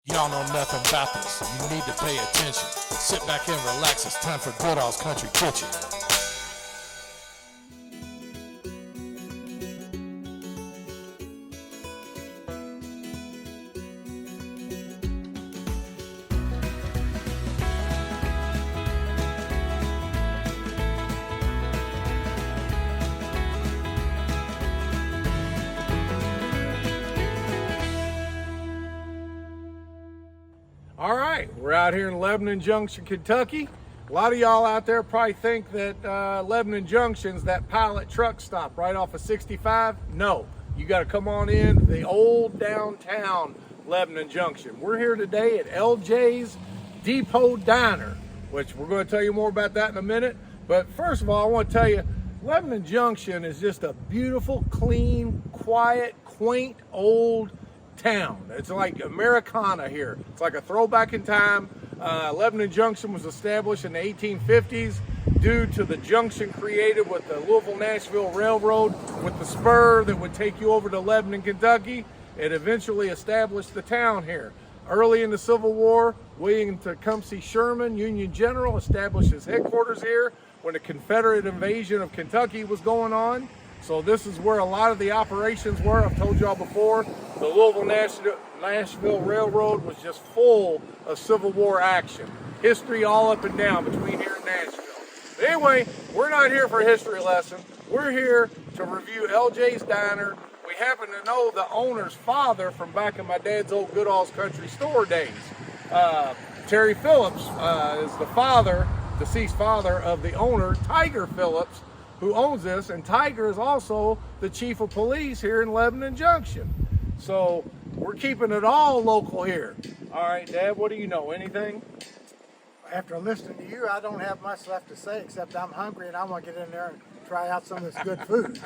Y'all know nothing about this. You need to pay attention. Sit back and relax. It's time for Goodall's Country Kitchen. All right, we're out here in Lebanon, Junction, Kentucky. A lot of y'all out there probably think that Lebanon Junction's that pilot truck stop right off of 65. No, you got to come on in the old downtown Lebanon Junction. We're here today at LJ's Depot Diner, which we're going to tell you more about that in a minute. But first of all, I want to tell you, Lebanon Junction is just a beautiful, clean, quiet, quaint, old town. It's like Americana here. It's like a throwback in time. Lebanon Junction was established in the 1850s due to the junction created with the Louisville-Nashville Railroad with the spur that would take you over to Lebanon, Kentucky. It eventually established the town here. Early in the Civil War, William Tecumseh Sherman, Union General, established his headquarters here when the Confederate invasion of Kentucky was going on. So this is where a lot of the operations were. I've told y'all before, the Louisville-Nashville Railroad was just full of Civil War action. History all up and down between here and Nashville. But anyway, we're not here for a history lesson. We're here to review LJ's Diner. We happen to know the owner's father from back in my dad's old Goodall's Country Store days. Terry Phillips is the father, deceased father of the owner, Tiger Phillips, who owns this, and Tiger is also the chief of police here in Lebanon Junction. So we're keeping it all local here. All right, Dad, what do you know? Anything? After listening to you, I don't have much left to say except I'm hungry and I want to get in there and try out some of this good food.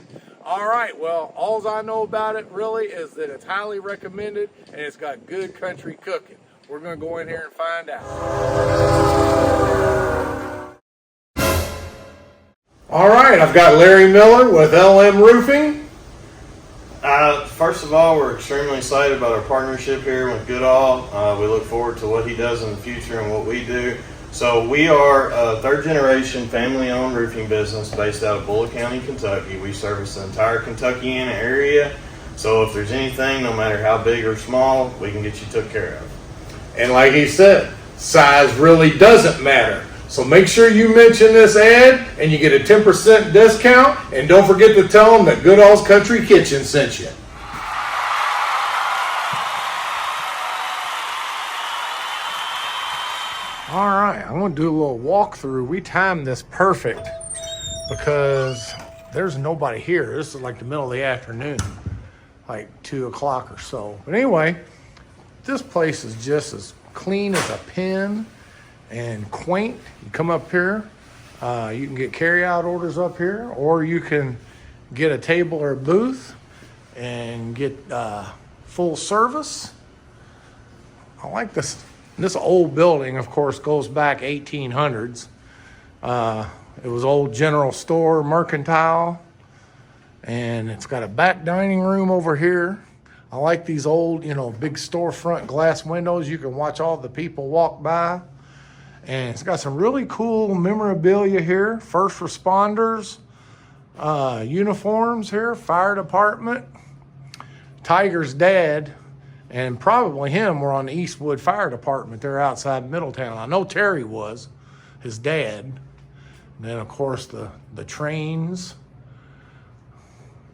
All right, well, all I know about it really is that it's highly recommended and it's got good country cooking. We're going to go in here and find out. All right, I've got Larry Miller with LM Roofing. First of all, we're extremely excited about our partnership here with Goodall. We look forward to what he does in the future and what we do. So we are a third-generation family-owned roofing business based out of Bullitt County, Kentucky. We service the entire Kentuckiana area. So if there's anything, no matter how big or small, we can get you took care of. And like he said, size really doesn't matter. So make sure you mention this ad and you get a 10% discount. And don't forget to tell them that Goodall's Country Kitchen sent you. All right, I'm going to do a little walkthrough. We timed this perfect because there's nobody here. This is like the middle of the afternoon, like 2 o'clock or so. But anyway, this place is just as clean as a pin and quaint. You come up here, you can get carry-out orders up here, or you can get a table or a booth and get full service. I like this. This old building, of course, goes back 1800s. It was old general store, mercantile, and it's got a back dining room over here. I like these old, big storefront glass windows. You can watch all the people walk by. And it's got some really cool memorabilia here. First responders, uniforms here, fire department. Tiger's dad and probably him were on the Eastwood Fire Department there outside Middletown. I know Terry was, his dad. And then, of course, the trains.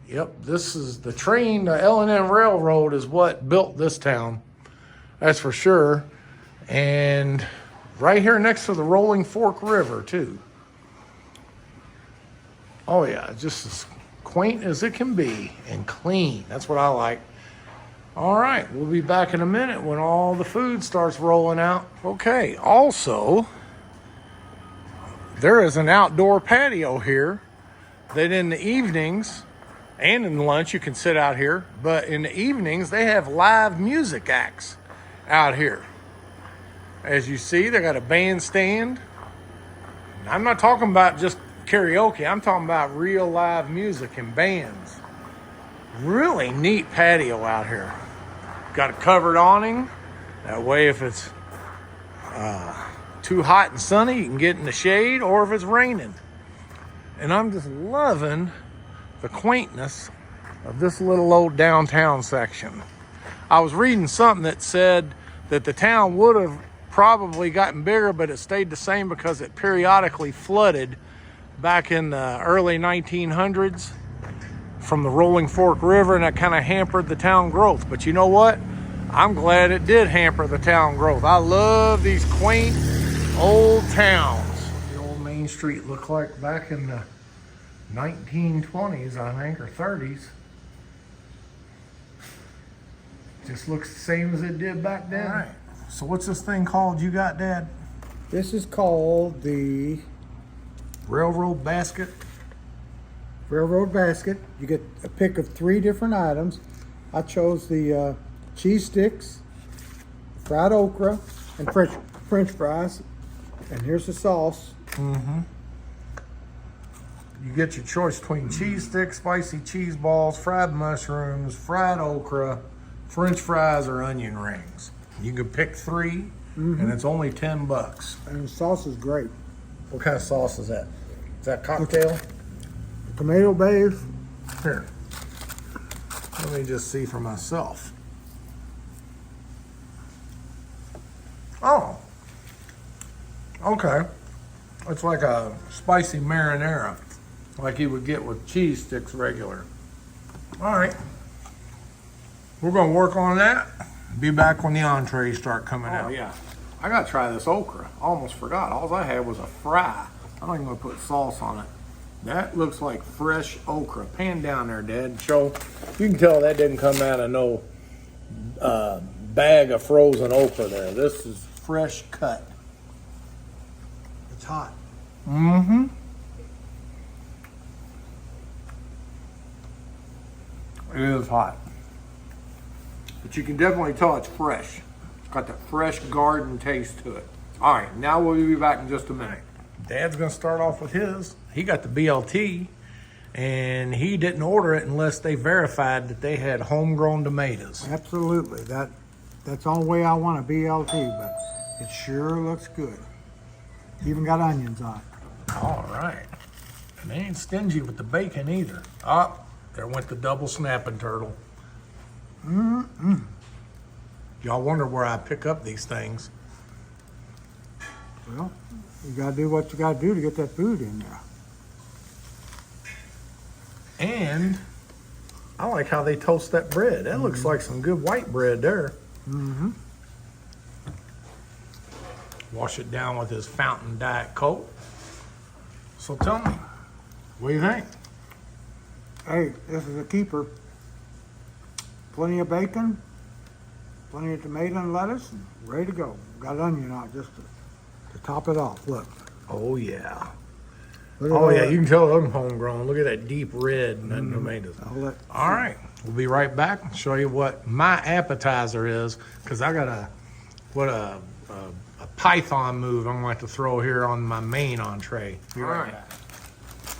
Yep, this is the train. The L&M Railroad is what built this town. That's for sure. And right here next to the Rolling Fork River, too. Oh, yeah, just as quaint as it can be and clean. That's what I like. All right, we'll be back in a minute when all the food starts rolling out. Okay, also, there is an outdoor patio here that in the evenings and in lunch you can sit out here, but in the evenings they have live music acts out here. As you see, they got a bandstand. I'm not talking about just karaoke. I'm talking about real live music and bands. Really neat patio out here. Got a covered awning. That way, if it's too hot and sunny, you can get in the shade, or if it's raining. And I'm just loving the quaintness of this little old downtown section. I was reading something that said that the town would have probably gotten bigger, but it stayed the same because it periodically flooded back in the early 1900s from the Rolling Fork River, and that kind of hampered the town growth. But you know what? I'm glad it did hamper the town growth. I love these quaint old towns. The old Main Street looked like back in the 1920s, I think, or 30s. Just looks the same as it did back then. All right. So what's this thing called you got, Dad? This is called the Railroad basket. Railroad basket. You get a pick of 3 different items. I chose the cheese sticks, fried okra, and French fries. And here's the sauce. You get your choice between cheese sticks, spicy cheese balls, fried mushrooms, fried okra, French fries, or onion rings. You can pick 3, and it's only $10. And the sauce is great. What kind of sauce is that? Is that cocktail? Tomato base. Here. Let me just see for myself. Oh. Okay. It's like a spicy marinara, like you would get with cheese sticks regular. All right. We're going to work on that. Be back when the entrees start coming out. Oh, yeah. I got to try this okra. I almost forgot. All I had was a fry. I'm not even going to put sauce on it. That looks like fresh okra. Pan down there, Dad. Show. You can tell that didn't come out of no bag of frozen okra there. This is fresh cut. It's hot. Mm-hmm. It is hot. But you can definitely tell it's fresh. It's got that fresh garden taste to it. All right, now we'll be back in just a minute. Dad's gonna start off with his. He got the BLT, and he didn't order it unless they verified that they had homegrown tomatoes. Absolutely. That's the only way I want a BLT, but it sure looks good. Even got onions on it. All right. And they ain't stingy with the bacon either. Oh, there went the double snapping turtle. Y'all wonder where I pick up these things. Well, you gotta do what you gotta do to get that food in there. And I like how they toast that bread. That looks like some good white bread there. Wash it down with his fountain Diet Coke. So tell me, what do you think? Hey, this is a keeper. Plenty of bacon, plenty of tomato and lettuce, and ready to go. Got onion on it just to top it off. Look. Oh yeah. Look at Oh all yeah, that. you can tell they're homegrown. Look at that deep red and that tomatoes. All right, we'll be right back and show you what my appetizer is, because I got a python move I'm going to throw here on my main entree. Be right back.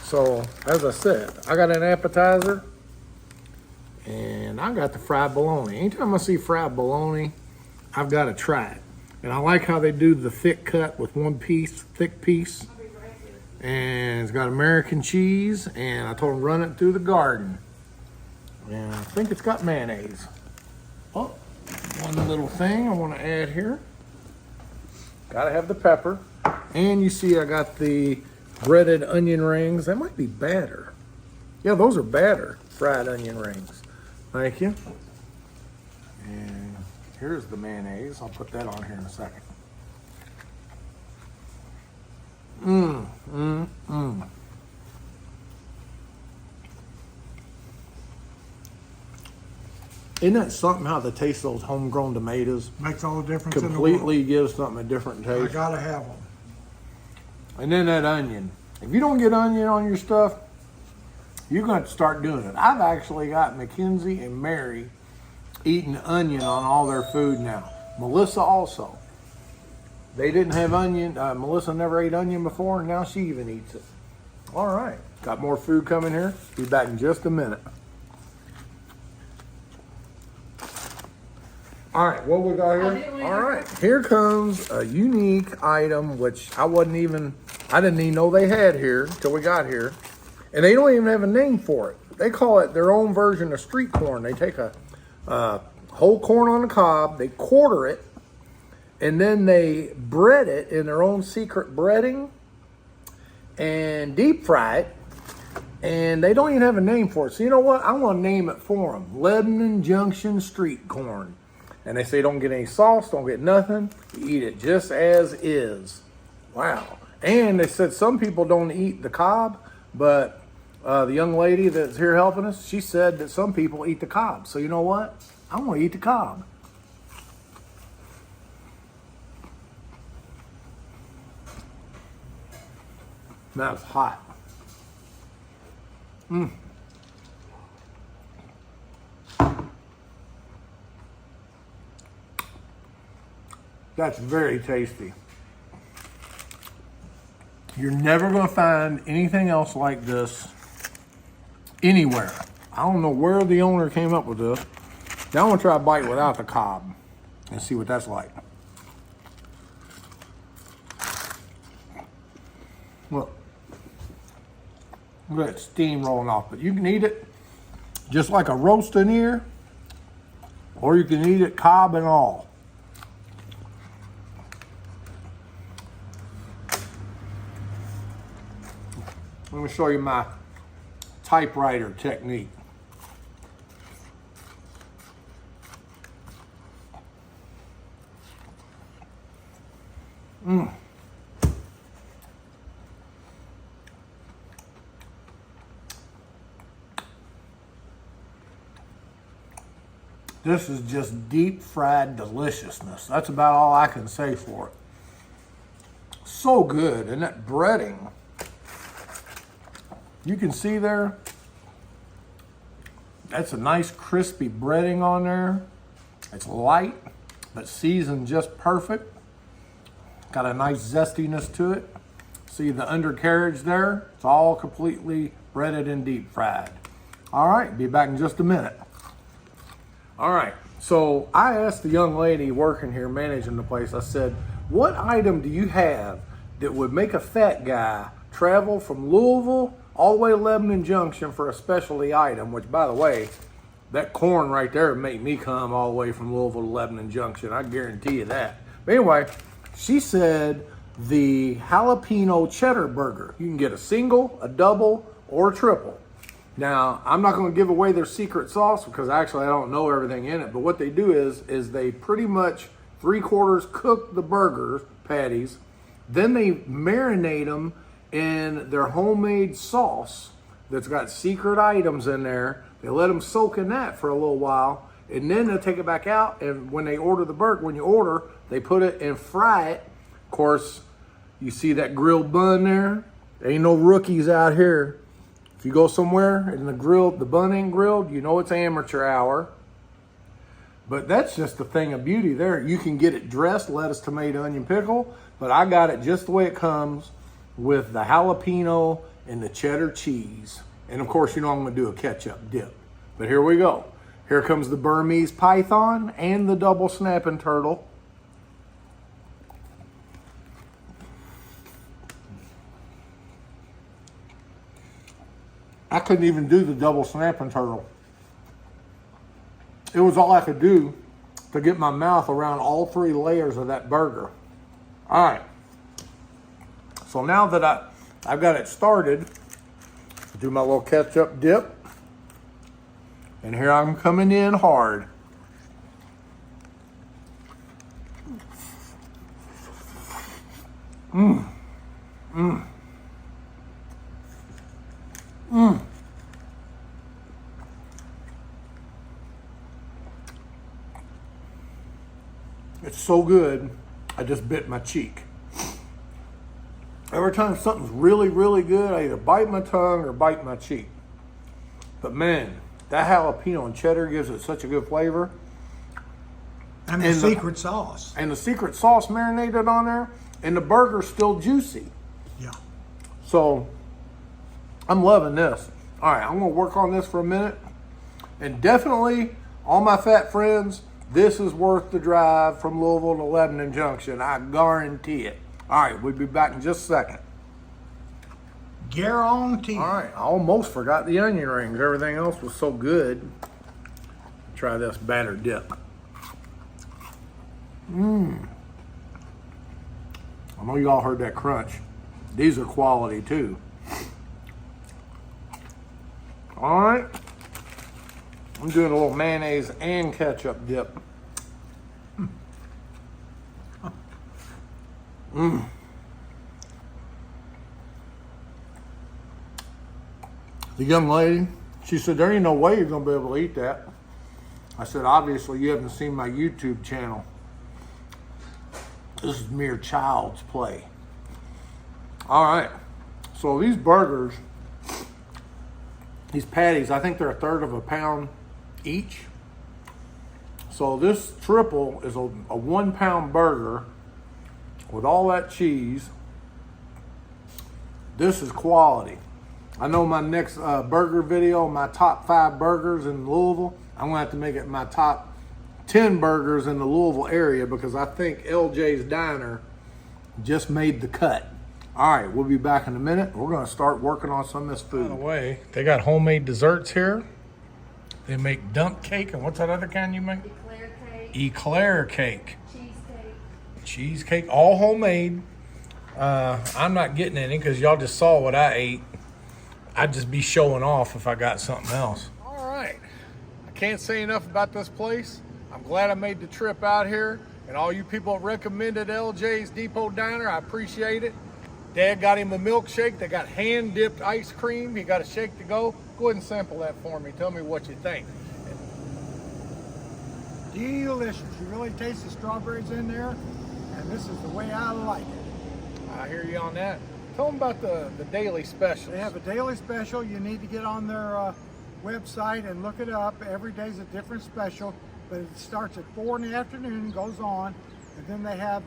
So as I said, I got an appetizer, and I got the fried bologna. Anytime I see fried bologna, I've got to try it. And I like how they do the thick cut with one piece, thick piece. And it's got American cheese, and I told them run it through the garden. And I think it's got mayonnaise. Oh, one little thing I want to add here. Gotta have the pepper. And you see I got the breaded onion rings. That might be batter. Yeah, those are batter, fried onion rings. Thank you. And here's the mayonnaise. I'll put that on here in a second. Isn't that something how the taste of those homegrown tomatoes Makes all the difference in the world. completely gives something a different I taste? gotta have them. And then that onion. If you don't get onion on your stuff, you're going to have to start doing it. I've actually got Mackenzie and Mary eating onion on all their food now. Melissa also. They didn't have onion. Melissa never ate onion before, and now she even eats it. All right. Got more food coming here. Be back in just a minute. All right, what we got here? All right, here comes a unique item, which I didn't even know they had here till we got here. And they don't even have a name for it. They call it their own version of street corn. They take a whole corn on the cob, they quarter it, and then they bread it in their own secret breading and deep fry it. And they don't even have a name for it. So you know what? I want to name it for them. Lebanon Junction street corn. And they say don't get any sauce, don't get nothing. You eat it just as is. Wow. And they said some people don't eat the cob, but the young lady that's here helping us, she said that some people eat the cob. So you know what? I want to eat the cob. That's hot. That's very tasty. You're never going to find anything else like this anywhere. I don't know where the owner came up with this. Now I'm going to try a bite without the cob and see what that's like. Look. Look at that steam rolling off. But you can eat it just like a roast in here, or you can eat it cob and all. Let me show you my typewriter technique. This is just deep fried deliciousness. That's about all I can say for it. So good. And that breading, you can see there, that's a nice crispy breading on there. It's light, but seasoned just perfect. Got a nice zestiness to it. See the undercarriage there? It's all completely breaded and deep fried. All right, be back in just a minute. All right, so I asked the young lady working here, managing the place, I said, what item do you have that would make a fat guy travel from Louisville all the way to Lebanon Junction for a specialty item, which, by the way, that corn right there would make me come all the way from Louisville to Lebanon Junction. I guarantee you that. But anyway, she said the jalapeno cheddar burger. You can get a single, a double, or a triple. Now, I'm not going to give away their secret sauce because actually I don't know everything in it. But what they do is they pretty much 3/4 cook the burger patties. Then they marinate them in their homemade sauce that's got secret items in there. They let them soak in that for a little while. And then they'll take it back out. And when they order the burger, when you order, they put it and fry it. Of course, you see that grilled bun there? There ain't no rookies out here. If you go somewhere and the bun ain't grilled, you know it's amateur hour. But that's just the thing of beauty there. You can get it dressed, lettuce, tomato, onion, pickle, but I got it just the way it comes with the jalapeno and the cheddar cheese. And of course, you know I'm gonna do a ketchup dip. But here we go. Here comes the Burmese python and the double snapping turtle. I couldn't even do the double snapping turtle. It was all I could do to get my mouth around all 3 layers of that burger. All right. So now that I've got it started, do my little ketchup dip. And here I'm coming in hard. It's so good, I just bit my cheek. Every time something's really, really good, I either bite my tongue or bite my cheek. But man, that jalapeno and cheddar gives it such a good flavor. And the secret sauce. And the secret sauce marinated on there, and the burger's still juicy. Yeah. So, I'm loving this. All right, I'm gonna work on this for a minute. And definitely, all my fat friends, This is worth the drive from Louisville to Lebanon Junction. I guarantee it. All right, we'll be back in just a second. Guarantee. All right, I almost forgot the onion rings. Everything else was so good. Try this batter dip. I know y'all heard that crunch. These are quality too. All right. I'm doing a little mayonnaise and ketchup dip. The young lady, she said, there ain't no way you're gonna be able to eat that. I said, obviously you haven't seen my YouTube channel. This is mere child's play. All right, so these burgers, these patties, I think they're a third of a pound each. So this triple is a 1 pound burger with all that cheese. This is quality. I know my next burger video, my top 5 burgers in Louisville, I'm gonna have to make it my top 10 burgers in the Louisville area because I think LJ's Diner just made the cut. All right, we'll be back in a minute. We're gonna start working on some of this food. By the way, they got homemade desserts here. They make dump cake, and what's that other kind you make? Eclair cake. Eclair cake. Cheesecake. Cheesecake, all homemade. I'm not getting any because y'all just saw what I ate. I'd just be showing off if I got something else. All right. I can't say enough about this place. I'm glad I made the trip out here. And all you people that recommended LJ's Depot Diner, I appreciate it. Dad got him a milkshake. They got hand-dipped ice cream. He got a shake to go. Go ahead and sample that for me. Tell me what you think. Delicious. You really taste the strawberries in there, and this is the way I like it. I hear you on that. Tell them about the daily specials. They have a daily special. You need to get on their website and look it up. Every day's a different special, but it starts at 4 in the afternoon, goes on, and then they have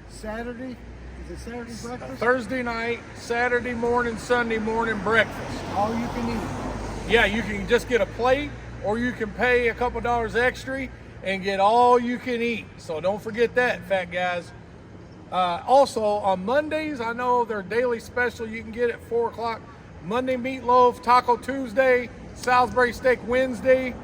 Saturday. Is it Saturday breakfast? Thursday night, Saturday morning, Sunday morning breakfast. All you can eat. Yeah, you can just get a plate, or you can pay a couple dollars extra and get all you can eat. So don't forget that, fat guys. Also, on Mondays, I know their daily special you can get at 4 o'clock. Monday meatloaf, Taco Tuesday, Salisbury steak Wednesday.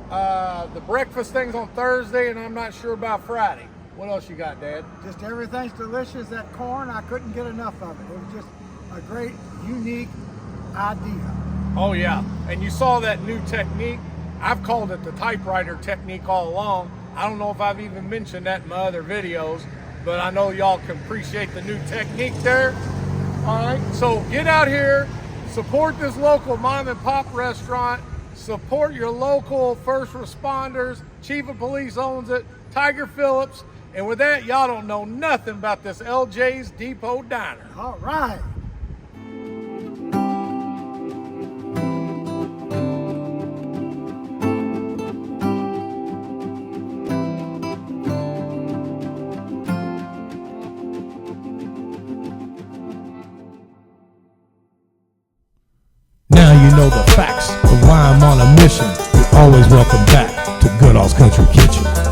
The breakfast thing's on Thursday, and I'm not sure about Friday. What else you got, Dad? Just everything's delicious. That corn, I couldn't get enough of it. It was just a great, unique idea. Oh yeah, and you saw that new technique. I've called it the typewriter technique all along. I don't know if I've even mentioned that in my other videos, but I know y'all can appreciate the new technique there. All right, so get out here, support this local mom and pop restaurant, support your local first responders. Chief of Police owns it, Tiger Phillips. And with that, y'all don't know nothing about this LJ's Depot Diner. All right. Now you know the facts of why I'm on a mission. You're always welcome back to Goodall's Country Kitchen.